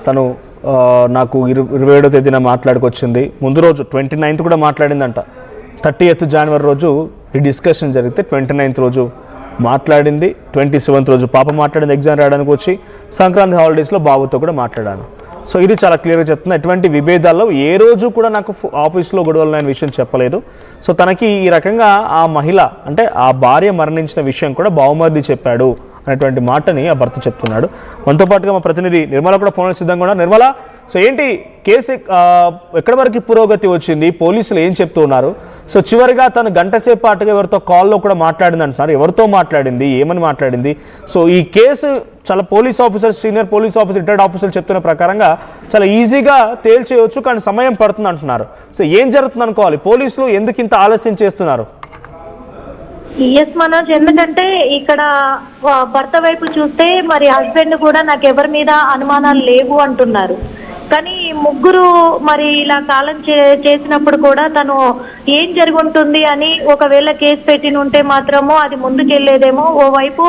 తను నాకు 27వ తేదీన మాట్లాడుకొచ్చింది. ముందు రోజు 29th కూడా మాట్లాడిందంట. 30th జనవరి రోజు ఈ డిస్కషన్ జరిగితే 29th రోజు మాట్లాడింది. 27th రోజు పాప మాట్లాడింది. ఎగ్జామ్ రాయడానికి వచ్చి సంక్రాంతి హాలిడేస్లో బాబుతో కూడా మాట్లాడాను. సో ఇది చాలా క్లియర్గా చెప్తుంది. ఎటువంటి విభేదాల్లో ఏ రోజు కూడా నాకు ఆఫీస్లో గొడవలు అనే విషయం చెప్పలేదు. సో తనకి ఈ రకంగా ఆ మహిళ అంటే ఆ భార్య మరణించిన విషయం కూడా బావమరిది చెప్పాడు అనేటువంటి మాటని ఆ భర్త చెప్తున్నాడు. మనతో పాటుగా మా ప్రతినిధి నిర్మల కూడా ఫోన్ సిద్ధంగా ఉన్నారు. నిర్మల, సో ఏంటి కేసు ఎక్కడి వరకు పురోగతి వచ్చింది? పోలీసులు ఏం చెప్తూ ఉన్నారు? సో చివరిగా తను గంట సేపు పాటుగా ఎవరితో కాల్లో కూడా మాట్లాడింది అంటున్నారు. ఎవరితో మాట్లాడింది, ఏమని మాట్లాడింది? సో ఈ కేసు చాలా police officer, senior police officer, retired officer చెప్తున్న ప్రకారంగా చాలా ఈజీగా తేల్చేయవచ్చు, కానీ సమయం పడుతుంది అంటున్నారు. సో ఏం జరుగుతుంది అనుకోవాలి? పోలీసులు ఎందుకు ఇంత ఆలస్యం చేస్తున్నారు? ఎస్ మనోజ్, ఎందుకంటే ఇక్కడ భర్త వైపు చూస్తే మరి హస్బెండ్ కూడా నాకు ఎవరి మీద అనుమానాలు లేవు అంటున్నారు. కానీ ముగ్గురు మరి ఇలా కాలం చేసినప్పుడు కూడా తను ఏం జరుగుంటుంది అని ఒకవేళ కేసు పెట్టిన ఉంటే మాత్రము అది ముందుకెళ్లేదేమో. ఓవైపు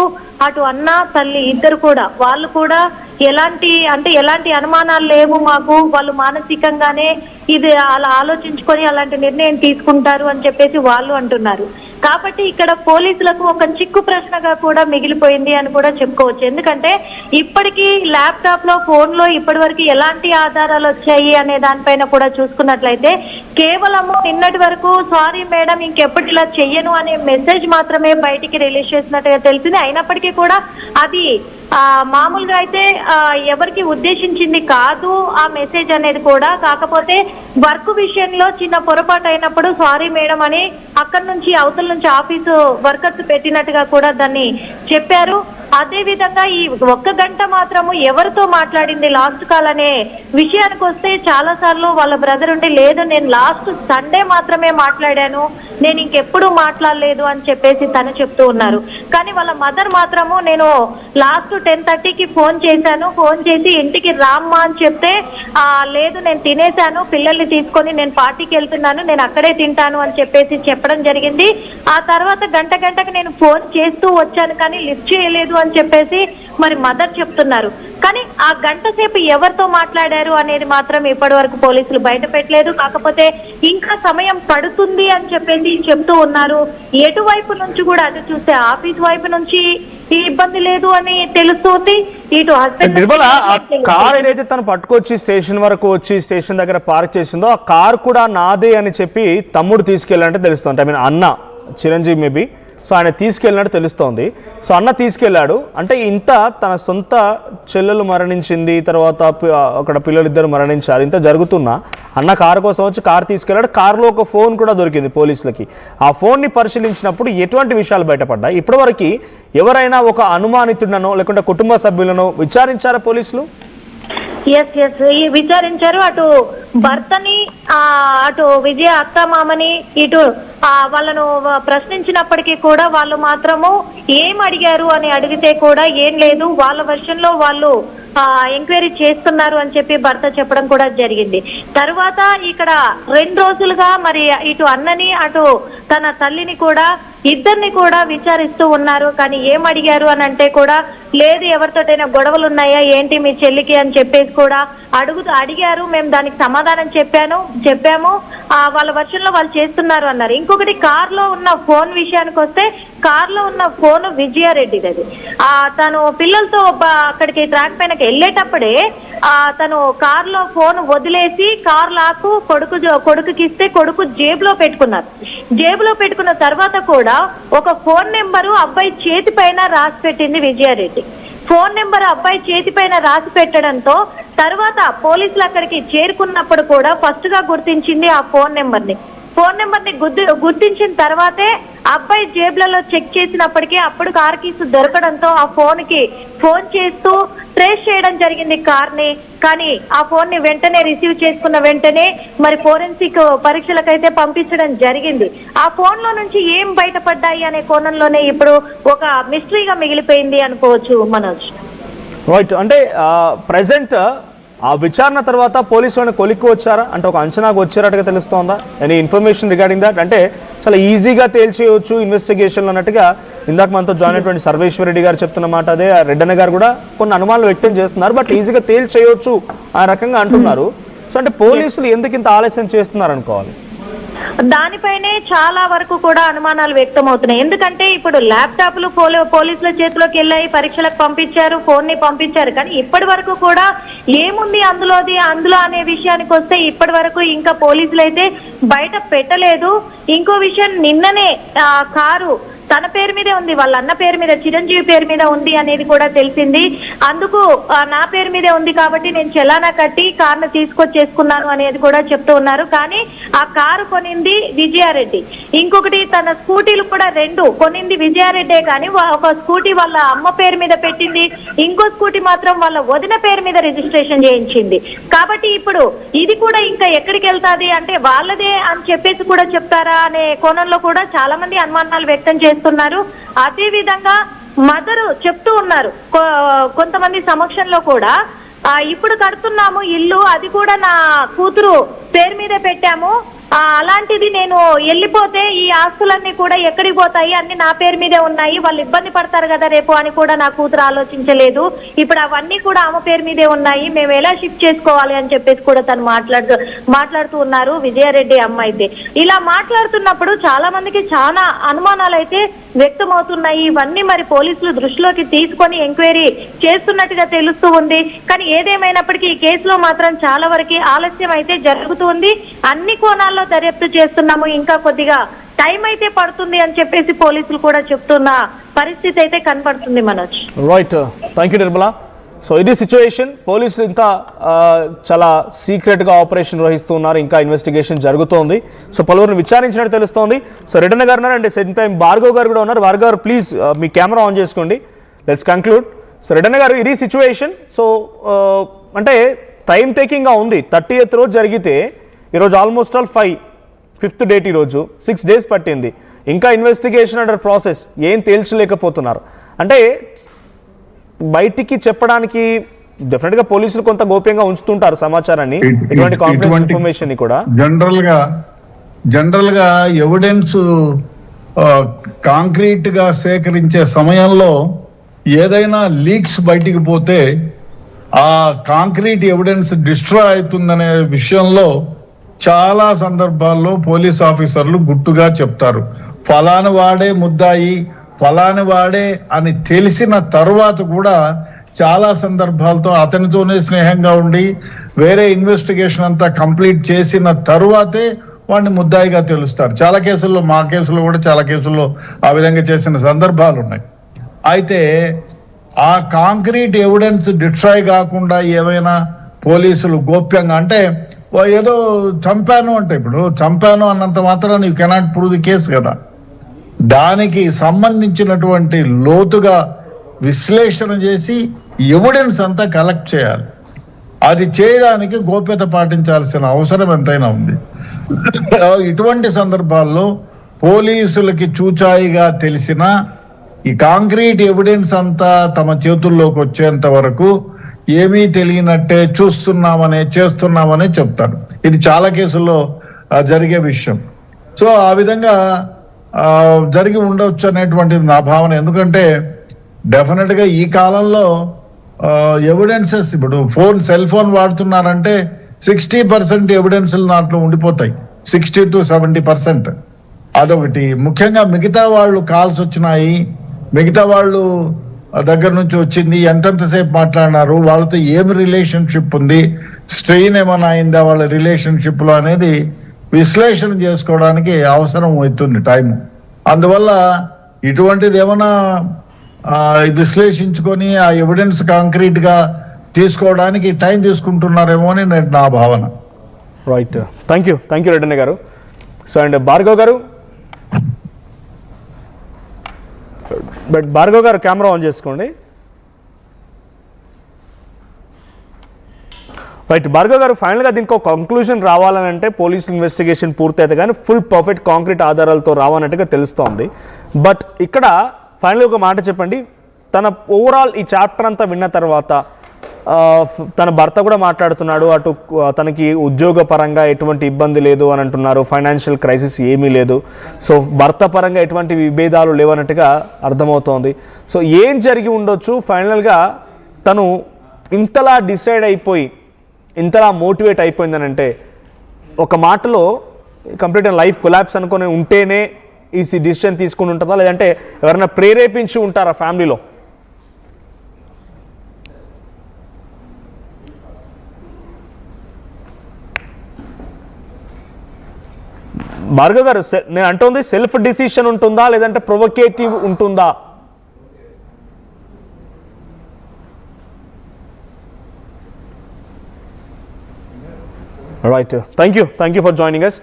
అటు అన్న తల్లి ఇద్దరు కూడా వాళ్ళు కూడా ఎలాంటి అనుమానాలు లేవు మాకు, వాళ్ళు మానసికంగానే ఇది అలా ఆలోచించుకొని అలాంటి నిర్ణయం తీసుకుంటారు అని చెప్పేసి వాళ్ళు అంటున్నారు. కాబట్టి ఇక్కడ పోలీసులకు ఒక చిక్కు ప్రశ్నగా కూడా మిగిలిపోయింది అని కూడా చెప్పుకోవచ్చు. ఎందుకంటే ఇప్పటికీ ల్యాప్టాప్ లో, ఫోన్ లో ఇప్పటి వరకు ఎలాంటి ఆధారాలు వచ్చాయి అనే దానిపైన కూడా చూసుకున్నట్లయితే కేవలము నిన్నటి వరకు సారీ మేడం ఇంకెప్పటి ఇలా చెయ్యను అనే మెసేజ్ మాత్రమే బయటికి రిలీజ్ చేసినట్టుగా తెలిసింది. అయినప్పటికీ కూడా అది మామూలుగా అయితే ఎవరికి ఉద్దేశించింది కాదు ఆ మెసేజ్ అనేది కూడా. కాకపోతే వర్క్ విషయంలో చిన్న పొరపాటు అయినప్పుడు సారీ మేడం అని అక్కడి నుంచి అవతల నుంచి ఆఫీసు వర్కర్స్ పెట్టినట్టుగా కూడా దాన్ని చెప్పారు. అదే విధంగా ఈ 1 గంట మాత్రము ఎవరితో మాట్లాడింది లాస్ట్ కాల్ అనే విషయానికి వస్తే చాలా సార్లు వాళ్ళ బ్రదర్ ఉండి లేదు నేను లాస్ట్ సండే మాత్రమే మాట్లాడాను, నేను ఇంకెప్పుడు మాట్లాడలేదు అని చెప్పేసి తను చెప్తూ ఉన్నారు. కానీ వాళ్ళ మదర్ మాత్రము నేను లాస్ట్ 10:30కి ఫోన్ చేశాను, ఫోన్ చేసి ఇంటికి రామ్మా అని చెప్తే లేదు నేను తినేశాను, పిల్లల్ని తీసుకొని నేను పార్టీకి వెళ్తున్నాను, నేను అక్కడే తింటాను అని చెప్పేసి చెప్పడం జరిగింది. ఆ తర్వాత గంటకు నేను ఫోన్ చేస్తూ వచ్చాను కానీ లిఫ్ట్ చేయలేదు అని చెప్పేసి మరి మదర్ చెప్తున్నారు. కానీ ఆ గంట సేపు ఎవరితో మాట్లాడారు అనేది మాత్రం ఇప్పటి వరకు పోలీసులు బయట పెట్టలేదు. కాకపోతే ఇంకా సమయం పడుతుంది అని చెప్పేసి చెప్తూ ఉన్నారు. ఎటువైపు నుంచి కూడా అది చూస్తే ఆఫీస్ వైపు నుంచి ఈ ఇబ్బంది లేదు అని తెలుస్తుంది. ఇటు హస్బెండ్ నిర్మల, ఆ కార్ ఏదైతే తను పట్టుకొచ్చి స్టేషన్ వరకు వచ్చి స్టేషన్ దగ్గర పార్క్ చేసిందో ఆ కార్ కూడా నాదే అని చెప్పి తమ్ముడు తీసుకెళ్ళాలంటే తెలుస్తుంది. ఐ మీన్ అన్న చిరంజీవి మేబీ. సో ఆయన తీసుకెళ్ళినట్టు తెలుస్తోంది. సో అన్న తీసుకెళ్ళాడు అంటే ఇంత తన సొంత చెల్లెలు మరణించింది, తర్వాత అక్కడ పిల్లలిద్దరు మరణించారు, ఇంత జరుగుతున్నా అన్న కారు కోసం వచ్చి కారు తీసుకెళ్ళాడు. కారులో ఒక ఫోన్ కూడా దొరికింది పోలీసులకి. ఆ ఫోన్ని పరిశీలించినప్పుడు ఎటువంటి విషయాలు బయటపడ్డాయి? ఇప్పటివరకు ఎవరైనా ఒక అనుమానితుడనో లేకుంటే కుటుంబ సభ్యులను విచారించారా పోలీసులు? ఎస్ విచారించారు. అటు భర్తని, అటు విజయ అత్త మామని, ఇటు వాళ్ళను ప్రశ్నించినప్పటికీ కూడా వాళ్ళు మాత్రము ఏం అడిగారు అని అడిగితే కూడా ఏం లేదు, వాళ్ళ వర్షన్లో వాళ్ళు ఎంక్వైరీ చేస్తున్నారు అని చెప్పి భర్త చెప్పడం కూడా జరిగింది. తర్వాత ఇక్కడ 2 రోజులుగా మరి ఇటు అన్నని అటు తన తల్లిని కూడా ఇద్దరిని కూడా విచారిస్తూ ఉన్నారు. కానీ ఏం అడిగారు అని అంటే కూడా లేదు, ఎవరితోటైనా గొడవలు ఉన్నాయా ఏంటి మీ చెల్లికి అని చెప్పేసి కూడా అడిగారు. మేము దానికి సమాధానం చెప్పాము, వాళ్ళ వర్షంలో వాళ్ళు చేస్తున్నారు అన్నారు. ఇంకొకటి కార్లో ఉన్న ఫోన్ విషయానికి వస్తే కార్లో ఉన్న ఫోన్ విజయారెడ్డిది. తను పిల్లలతో అక్కడికి ట్రాక్ పైన వెళ్ళేటప్పుడే తను కార్లో ఫోన్ వదిలేసి కార్ లాకు కొడుకుకి ఇస్తే కొడుకు జేబులో పెట్టుకున్న తర్వాత కూడా ఒక ఫోన్ నెంబరు అబ్బాయి చేతి పైన రాసి పెట్టింది విజయారెడ్డి. ఫోన్ నెంబర్ అబ్బాయి చేతి పైన రాసి పెట్టడంతో తర్వాత పోలీసులు అక్కడికి చేరుకున్నప్పుడు కూడా ఫస్ట్ గా గుర్తించింది ఆ ఫోన్ నెంబర్ని గుర్తించిన తర్వాతే అబ్బాయి జేబులలో చెక్ చేసినప్పటికీ అప్పుడు కార్ కీస్ దొరకడంతో ఆ ఫోన్ చేస్తూ ట్రేస్ చేయడం జరిగింది కార్ని. కానీ ఆ ఫోన్ ని వెంటనే రిసీవ్ చేసుకున్న వెంటనే మరి ఫోరెన్సిక్ పరీక్షలకైతే పంపించడం జరిగింది. ఆ ఫోన్ లో నుంచి ఏం బయటపడ్డాయి అనే కోణంలోనే ఇప్పుడు ఒక మిస్టరీగా మిగిలిపోయింది అనుకోవచ్చు మనోజ్. రైట్, అంటే ప్రెసెంట్ ఆ విచారణ తర్వాత పోలీసులను కొలిక్కి వచ్చారా అంటే ఒక అంచనాకు వచ్చారట్టుగా తెలుస్తోందా? Any information regarding that? అంటే చాలా ఈజీగా తేల్చేయవచ్చు ఇన్వెస్టిగేషన్లో అన్నట్టుగా ఇందాక మనతో జాయిన్ అయినటువంటి సర్వేశ్వర రెడ్డి గారు చెప్తున్న మాట అదే. రెడ్డన్న గారు కూడా కొన్ని అనుమానాలు వ్యక్తం చేస్తున్నారు, బట్ ఈజీగా తేల్చేయవచ్చు ఆ రకంగా అంటున్నారు. సో అంటే పోలీసులు ఎందుకు ఇంత ఆలస్యం చేస్తున్నారు అనుకోవాలి? దానిపైనే చాలా వరకు కూడా అనుమానాలు వ్యక్తం అవుతున్నాయి. ఎందుకంటే ఇప్పుడు ల్యాప్టాప్లు పోలీసుల చేతిలోకి వెళ్ళాయి, పరీక్షలకు పంపించారు, ఫోన్ ని పంపించారు, కానీ ఇప్పటి వరకు కూడా ఏముంది అందులో అనే విషయానికి వస్తే ఇప్పటి వరకు ఇంకా పోలీసులు అయితే బయట పెట్టలేదు. ఇంకో విషయం, నిన్ననే కారు తన పేరు మీదే ఉంది, వాళ్ళ అన్న పేరు మీద, చిరంజీవి పేరు మీద ఉంది అనేది కూడా తెలిసింది. అందుకు నా పేరు మీదే ఉంది కాబట్టి నేను చలానా కట్టి కారును తీసుకొచ్చేసుకున్నాను అనేది కూడా చెప్తూ ఉన్నారు. కానీ ఆ కారు కొనింది విజయారెడ్డి, ఇంకొకటి తన స్కూటీలు కూడా 2 కొనింది విజయారెడ్డే, కానీ ఒక స్కూటీ వాళ్ళ అమ్మ పేరు మీద పెట్టింది, ఇంకో స్కూటీ మాత్రం వాళ్ళ వదిన పేరు మీద రిజిస్ట్రేషన్ చేయించింది. కాబట్టి ఇప్పుడు ఇది కూడా ఇంకా ఎక్కడికి వెళ్తాది అంటే వాళ్ళదే అని చెప్పేసి కూడా చెప్తారా అనే కోణంలో కూడా చాలా మంది అనుమానాలు వ్యక్తం చేస్తున్నారు. అదే విధంగా మదరు చెప్తూ ఉన్నారు కొంతమంది సమక్షంలో కూడా, ఇప్పుడు కడుతున్నాము ఇల్లు, అది కూడా నా కూతురు పేరు మీదే పెట్టాము, అలాంటిది నేను వెళ్ళిపోతే ఈ ఆస్తులన్నీ కూడా ఎక్కడికి పోతాయి, అన్ని నా పేరు మీదే ఉన్నాయి, వాళ్ళు ఇబ్బంది పడతారు కదా రేపు అని కూడా నా కూతురు ఆలోచించలేదు, ఇప్పుడు అవన్నీ కూడా ఆమె పేరు మీదే ఉన్నాయి, మేము ఎలా షిఫ్ట్ చేసుకోవాలి అని చెప్పేసి కూడా తను మాట్లాడుతూ ఉన్నారు విజయారెడ్డి అమ్మ అయితే. ఇలా మాట్లాడుతున్నప్పుడు చాలా మందికి చాలా అనుమానాలు అయితే వ్యక్తం అవుతున్నాయి. ఇవన్నీ మరి పోలీసులు దృష్టిలోకి తీసుకొని ఎంక్వైరీ చేస్తున్నట్టుగా తెలుస్తూ ఉంది. కానీ ఏదేమైనప్పటికీ ఈ కేసులో మాత్రం చాలా వరకు ఆలస్యం అయితే జరుగుతూ ఉంది. అన్ని కోణాల్లో దర్యాప్తు చేస్తున్నాము, ఇంకా కొద్దిగా టైం అయితే పడుతుంది అని చెప్పేసి పోలీసులు కూడా చెప్తున్న పరిస్థితి అయితే కనపడుతుంది. Manoj, right, thank you Nirmala. So ఇది సిచ్యువేషన్. పోలీసులు ఇంకా చాలా సీక్రెట్గా ఆపరేషన్ నిర్వహిస్తున్నారు, ఇంకా ఇన్వెస్టిగేషన్ జరుగుతోంది. సో పలువురిని విచారించినట్టు తెలుస్తోంది. సో రెడ్డన్న గారు ఉన్నారు, అంటే సెకండ్ టైం భార్గవ్ గారు కూడా ఉన్నారు. భార్గవ్ గారు ప్లీజ్ మీ కెమెరా ఆన్ చేసుకోండి. Let's conclude. సో రెడ్డన్న గారు, ఇది సిచ్యువేషన్. సో అంటే టైం టేకింగ్గా ఉంది. 30th రోజు జరిగితే ఈరోజు ఆల్మోస్ట్ ఆల్ 5th డేట్, ఈరోజు 6 days పట్టింది. ఇంకా ఇన్వెస్టిగేషన్ అండర్ ప్రాసెస్, ఏం తేల్చలేకపోతున్నారు. అంటే బయటికి చెప్పడానికి డెఫినెట్గా పోలీసులు కొంత గోప్యంగా ఉంచుతుంటారు సమాచారాన్ని, ఇటువంటి కాన్ఫిడెన్షియల్ ఇన్ఫర్మేషన్ ని కూడా. జనరల్ గా ఎవిడెన్స్ కాంక్రీట్ గా సేకరించే సమయంలో ఏదైనా లీక్స్ బయటికి పోతే ఆ కాంక్రీట్ ఎవిడెన్స్ డిస్ట్రాయ్ అవుతుందనే విషయంలో చాలా సందర్భాల్లో పోలీస్ ఆఫీసర్లు గుట్టుగా చెప్తారు. ఫలాని వాడే ముద్దాయి, ఫలాని వాడే అని తెలిసిన తరువాత కూడా చాలా సందర్భాలతో అతనితోనే స్నేహంగా ఉండి వేరే ఇన్వెస్టిగేషన్ అంతా కంప్లీట్ చేసిన తరువాతే వాడిని ముద్దాయిగా తెలుస్తారు. చాలా కేసుల్లో, మా కేసులో కూడా చాలా కేసుల్లో ఆ విధంగా చేసిన సందర్భాలు ఉన్నాయి. అయితే ఆ కాంక్రీట్ ఎవిడెన్స్ డిస్ట్రాయ్ కాకుండా ఏమైనా పోలీసులు గోప్యంగా, అంటే ఏదో చంపాను అంటే, ఇప్పుడు చంపాను అన్నంత మాత్రం you cannot prove the case కదా, దానికి సంబంధించినటువంటి లోతుగా విశ్లేషణ చేసి ఎవిడెన్స్ అంతా కలెక్ట్ చేయాలి. అది చేయడానికి గోప్యత పాటించాల్సిన అవసరం ఎంతైనా ఉంది. ఇటువంటి సందర్భాల్లో పోలీసులకి చూచాయిగా తెలిసిన ఈ కాంక్రీట్ ఎవిడెన్స్ అంతా తమ చేతుల్లోకి వచ్చేంత వరకు ఏమీ తెలియనట్టే చేస్తున్నామనే చెప్తారు. ఇది చాలా కేసుల్లో జరిగే విషయం. సో ఆ విధంగా జరిగి ఉండవచ్చు అనేటువంటిది నా భావన. ఎందుకంటే డెఫినెట్ గా ఈ కాలంలో ఎవిడెన్సెస్, ఇప్పుడు సెల్ ఫోన్ వాడుతున్నారంటే 60% ఎవిడెన్స్లు దాంట్లో ఉండిపోతాయి, 60 to 70%. అదొకటి. ముఖ్యంగా మిగతా వాళ్ళు కాల్స్ వచ్చినాయి, మిగతా వాళ్ళు దగ్గర నుంచి వచ్చింది, ఎంతెంతసేపు మాట్లాడినారు, వాళ్ళతో ఏమి రిలేషన్షిప్ ఉంది, స్ట్రెయిన్ ఏమైనా అయిందా వాళ్ళ రిలేషన్షిప్ లో అనేది విశ్లేషణ చేసుకోవడానికి అవసరం అవుతుంది టైం. అందువల్ల ఇటువంటిది ఏమైనా విశ్లేషించుకొని ఆ ఎవిడెన్స్ కాంక్రీట్ గా తీసుకోవడానికి టైం తీసుకుంటున్నారేమో అని నా భావన. రైట్, థ్యాంక్ యూ రెడ్డన్న గారు. సో అండ్ భార్గవ్ గారు, బట్ భార్గవ్ గారు కెమెరా ఆన్ చేసుకోండి. రైట్, భార్గవ్ గారు, ఫైనల్గా దీనికి ఒక కంక్లూజన్ రావాలని అంటే పోలీస్ ఇన్వెస్టిగేషన్ పూర్తయితే కానీ ఫుల్ పర్ఫెక్ట్ కాంక్రీట్ ఆధారాలతో రావన్నట్టుగా తెలుస్తోంది. బట్ ఇక్కడ ఫైనల్గా ఒక మాట చెప్పండి, తన ఓవరాల్ ఈ చాప్టర్ అంతా విన్న తర్వాత తన భర్త కూడా మాట్లాడుతున్నాడు, అటు తనకి ఉద్యోగ పరంగా ఎటువంటి ఇబ్బంది లేదు అని అంటున్నారు, ఫైనాన్షియల్ క్రైసిస్ ఏమీ లేదు. సో భర్త పరంగా ఎటువంటి విభేదాలు లేవన్నట్టుగా అర్థమవుతోంది. సో ఏం జరిగి ఉండొచ్చు, ఫైనల్గా తను ఇంతలా డిసైడ్ అయిపోయి ఇంతలా మోటివేట్ అయిపోయిందని అంటే ఒక మాటలో కంప్లీట్ లైఫ్ కొలాప్స్ అనుకొని ఉంటేనే ఈ డిసిషన్ తీసుకుని ఉంటుందా, లేదంటే ఎవరైనా ప్రేరేపించి ఉంటారా ఫ్యామిలీలో? భార్గవ్ గారు, నేను అంటుంది సెల్ఫ్ డిసిషన్ ఉంటుందా లేదంటే ప్రొవోకేటివ్ ఉంటుందా? Right, thank you for joining us.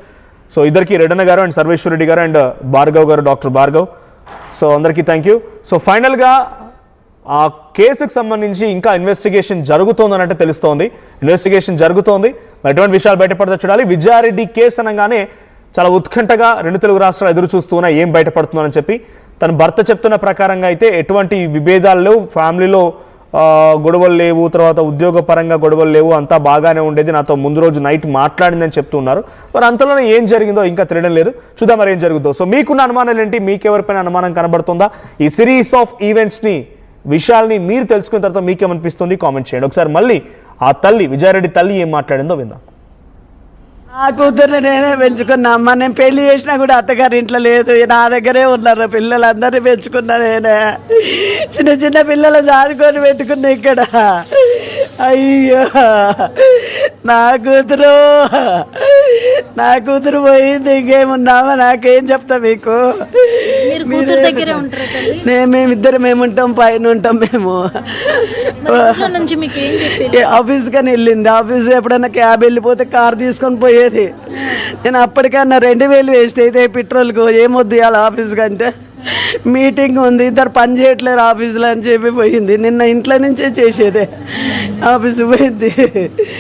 So ఇద్దరికి రెడ్డన్న గారు అండ్ సర్వేశ్వర రెడ్డి గారు అండ్ భార్గవ్ గారు, డాక్టర్ భార్గవ్. సో అందరికీ థ్యాంక్ యూ. సో ఫైనల్గా ఆ కేసుకు సంబంధించి ఇంకా ఇన్వెస్టిగేషన్ జరుగుతోందనంటే తెలుస్తోంది. ఇన్వెస్టిగేషన్ జరుగుతోంది, ఎటువంటి విషయాలు బయటపడతా చూడాలి. విజయారెడ్డి కేసు అనగానే చాలా ఉత్కంఠగా 2 తెలుగు రాష్ట్రాలు ఎదురు చూస్తున్నా ఏం బయటపడుతుందని చెప్పి. తన భర్త చెప్తున్న ప్రకారంగా అయితే ఎటువంటి విభేదాలు లేవు, ఫ్యామిలీలో గొడవలు లేవు, తర్వాత ఉద్యోగ పరంగా గొడవలు లేవు, అంతా బాగానే ఉండేది, నాతో ముందు రోజు నైట్ మాట్లాడిందని చెప్తున్నారు. మరి అంతలోనే ఏం జరిగిందో ఇంకా తెలియడం లేదు. చూద్దాం మరి ఏం జరుగుతుందో. సో మీకున్న అనుమానాలు ఏంటి, మీకెవరిపైన అనుమానం కనబడుతుందా? ఈ సిరీస్ ఆఫ్ ఈవెంట్స్ని, విషయాల్ని మీరు తెలుసుకున్న తర్వాత మీకేమనిపిస్తుంది కామెంట్ చేయండి. ఒకసారి మళ్ళీ ఆ తల్లి, విజయారెడ్డి తల్లి ఏం మాట్లాడిందో విందాం. నా కూతుర్ని నేనే పెంచుకున్నా అమ్మ. నేను పెళ్లి చేసినా కూడా అత్తగారి ఇంట్లో లేదు, నా దగ్గరే ఉన్నారు పిల్లలందరినీ పెంచుకున్నా నేనే. చిన్న చిన్న పిల్లలు చదువుకొని పెట్టుకున్నా ఇక్కడ. అయ్యో నా కూతురు పోయింది, ఇంకేమున్నామా, నాకేం చెప్తా మీకు. మేమిద్దరం ఉంటాం, పైన ఉంటాం మేము. ఆఫీస్ కానీ వెళ్ళింది, ఆఫీస్ ఎప్పుడైనా క్యాబ్ వెళ్ళిపోతే కార్ తీసుకొని పోయేది. నేను అప్పటికన్నా 2000 వేస్ట్ అయితే పెట్రోల్కు ఏమొద్దు ఇవాళ ఆఫీస్ కంటే. మీటింగ్ ఉంది, ఇద్దరు పని చేయట్లేరు ఆఫీసులో అని చెప్పి పోయింది. నిన్న ఇంట్లో నుంచే చేసేదే, ఆఫీస్ పోయింది.